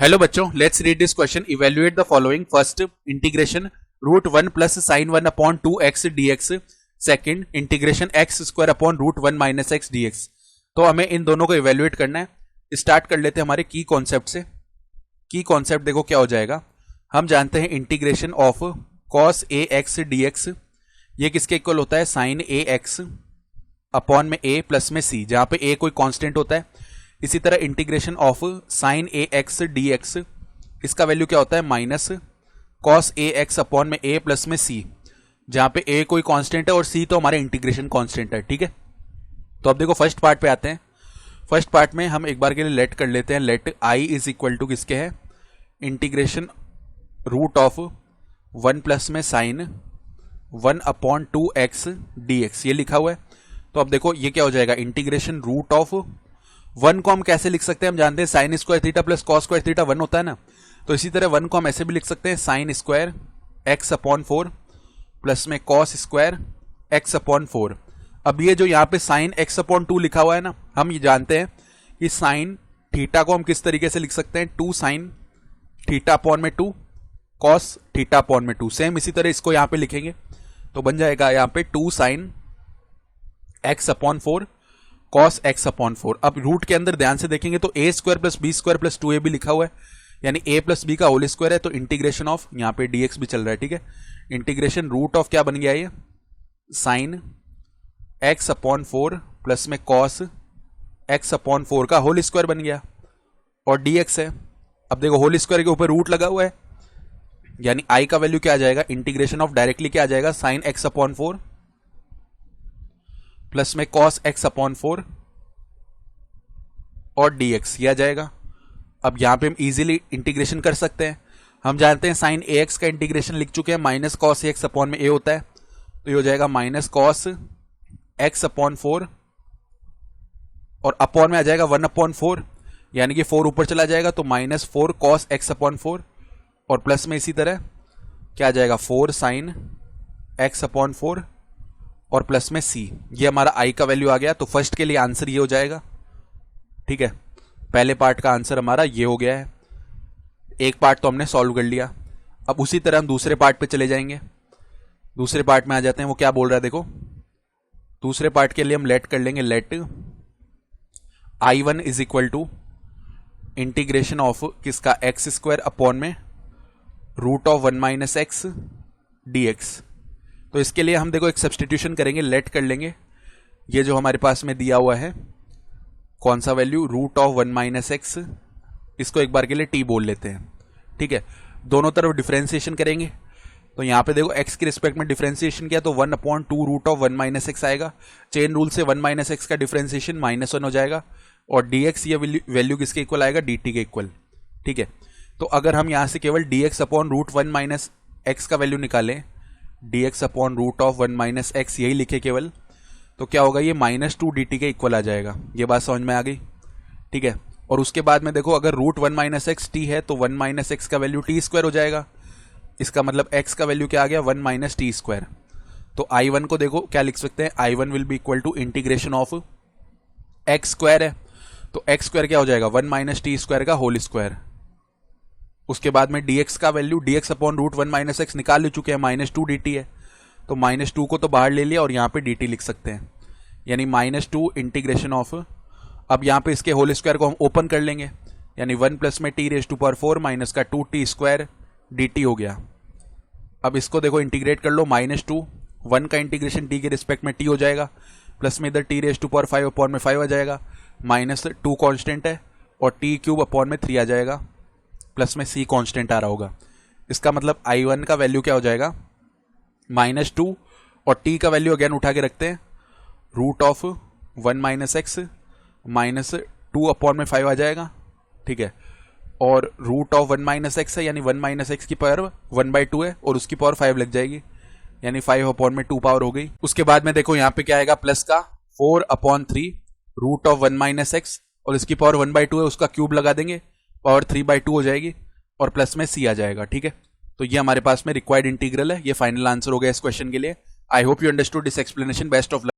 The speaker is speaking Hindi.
हेलो बच्चों, let's read this question. Evaluate the following. First, integration root 1 plus sine 1 upon 2x dx. Second, integration x square upon root 1 minus x dx. तो हमें इन दोनों को इवेल्युएट करना है. स्टार्ट कर लेते हैं हमारे की कॉन्सेप्ट से. की कॉन्सेप्ट देखो क्या हो जाएगा. हम जानते हैं integration of cos ax dx ये किसके इक्वल होता है, साइन ax अपॉन में a प्लस में c, जहां पे a कोई कांस्टेंट होता है. इसी तरह integration of sine ax dx इसका वैल्यू क्या होता है, माइनस cos ax अपॉन में a प्लस में c, जहां पे a कोई कांस्टेंट है और c तो हमारे इंटीग्रेशन कांस्टेंट है. ठीक है, तो अब देखो फर्स्ट पार्ट पे आते हैं. फर्स्ट पार्ट में हम एक बार के लिए लेट कर लेते हैं. Let i is equal to किसके है, इंटीग्रेशन रूट ऑफ 1 प्लस में साइन 1 अपॉन 2x dx ये लिखा हुआ है. तो अब देखो ये क्या हो जाएगा, इंटीग्रेशन रूट ऑफ 1 को हम कैसे लिख सकते हैं, हम जानते हैं sine square theta plus cos square theta 1 होता है ना. तो इसी तरह 1 को हम ऐसे भी लिख सकते हैं, sine square x upon 4 plus में कॉस स्क्वायर x अपॉन 4. अब ये जो यहाँ पे साइन x अपॉन 2 लिखा हुआ है ना, हम ये जानते हैं कि साइन थीटा को हम किस तरीके से लिख सकते हैं, 2 साइन थीटा अपॉन में 2 कॉस थीटा अपॉन में 2. सेम इसी तरह इसको यहाँ पे लिखेंगे तो बन जाएगा यहाँ पे 2 sine x upon 4 cos x upon 4. अब रूट के अंदर ध्यान से देखेंगे तो a square plus b square plus 2ab लिखा हुआ है, यानी a प्लस बी का होल स्क्वायर है. तो इंटीग्रेशन ऑफ यहाँ पे dx भी चल रहा है. ठीक है, इंटीग्रेशन रूट ऑफ क्या बन गया, ये साइन x अपॉन 4 प्लस में कॉस x अपॉन 4 का होल स्क्वायर बन गया और dx है. अब देखो होल स्क्वायर के ऊपर रूट लगा हुआ है, यानी i का वैल्यू क्या आ जाएगा, इंटीग्रेशन ऑफ डायरेक्टली क्या आ जाएगा, साइन x अपॉन 4 प्लस में कॉस x अपॉन 4 और dx ये आ जाएगा. अब यहां पे हम इजीली इंटीग्रेशन कर सकते हैं. हम जानते हैं साइन ax का इंटीग्रेशन लिख चुके हैं, माइनस कॉस ax अपॉन में a होता है. तो ये हो जाएगा माइनस कॉस x अपॉन 4 और अपॉन में आ जाएगा 1 अपॉन 4, यानी कि 4 ऊपर चला जाएगा तो माइनस 4 कॉस x अपॉन 4 और प्लस में इसी तरह क्या आ जाएगा, 4 साइन x अपॉन 4 और प्लस में c. ये हमारा i का वैल्यू आ गया. तो फर्स्ट के लिए आंसर ये हो जाएगा. ठीक है, पहले पार्ट का आंसर हमारा ये हो गया है. एक पार्ट तो हमने सॉल्व कर लिया. अब उसी तरह हम दूसरे पार्ट पे चले जाएंगे. दूसरे पार्ट में आ जाते हैं. वो क्या बोल रहा है देखो, दूसरे पार्ट के लिए हम लेट कर लेंगे. Let i1 is equal to integration of किसका, एक्स स्क्वायर अपॉन में root of 1 minus x dx. तो इसके लिए हम देखो एक सब्सटीट्यूशन करेंगे, लेट कर लेंगे. ये जो हमारे पास में दिया हुआ है कौन सा value, root of 1 minus x, इसको एक बार के लिए t बोल लेते हैं. ठीक है, दोनों तरफ डिफरेंशिएशन करेंगे. तो यहाँ पे देखो x के रिस्पेक्ट में डिफरेंशिएशन किया तो 1 upon 2 root of 1 minus x आएगा. चेन रूल से 1 माइनस एक्स का डिफरेंशिएशन -1 हो जाएगा और dx ये वैल्यू किसके इक्वल आएगा, dt के इक्वल. ठीक है, तो अगर हम यहाँ से केवल dx upon root 1 minus x का वैल्यू निकालें, dx upon root of 1 minus x यही लिखे केवल, तो क्या होगा, ये -2 dt के इक्वल आ जाएगा. ये बात समझ में आ गई. ठीक है, और उसके बाद में देखो अगर रूट 1 माइनस एक्स t है तो 1 माइनस एक्स का वैल्यू t स्क्वायर हो जाएगा. इसका मतलब x का वैल्यू क्या आ गया, 1 माइनस टी स्क्वायर. तो i1 को देखो क्या लिख सकते हैं, i1 will be equal to integration of x square है तो x स्क्वायर क्या हो जाएगा, 1 माइनस टी स्क्वायर का होल स्क्वायर. उसके बाद में dx का value dx upon root 1 minus x निकाल ले चुके हैं, -2 dt है. तो -2 को तो बाहर ले लिया और यहाँ पे dt लिख सकते हैं, यानी -2 इंटीग्रेशन ऑफ. अब यहाँ पे इसके होल स्क्वायर को हम ओपन कर लेंगे, यानी 1 प्लस में t raise to power 4 minus का 2t स्क्वायर dt हो गया. अब इसको देखो इंटीग्रेट कर लो, -2 1 का इंटीग्रेशन t के रिस्पेक्ट में t हो जाएगा, प्लस में इधर t raise to power 5 upon में 5 आ जाएगा, -2 कॉन्स्टेंट है और t क्यूब अपॉन में 3 आ जाएगा, प्लस में c कांस्टेंट आ रहा होगा. इसका मतलब i1 का वैल्यू क्या हो जाएगा, -2 और t का वैल्यू अगेन उठा के रखते हैं, root of 1 minus x -2 upon में 5 आ जाएगा. ठीक है, और रूट ऑफ 1 माइनस एक्स है, यानी 1 माइनस एक्स की पावर 1/2 है और उसकी पावर 5 लग जाएगी, यानी 5 अपॉन में 2 पावर हो गई. उसके बाद में देखो यहाँ पे क्या आएगा, प्लस का 4 upon 3 root of 1 minus x और इसकी पावर 1/2 है, उसका क्यूब लगा देंगे, पावर 3/2 हो जाएगी और प्लस में c आ जाएगा. ठीक है, तो ये हमारे पास में रिक्वायर्ड इंटीग्रल है. ये फाइनल आंसर हो गया इस क्वेश्चन के लिए. I hope you understood this explanation. Best of luck.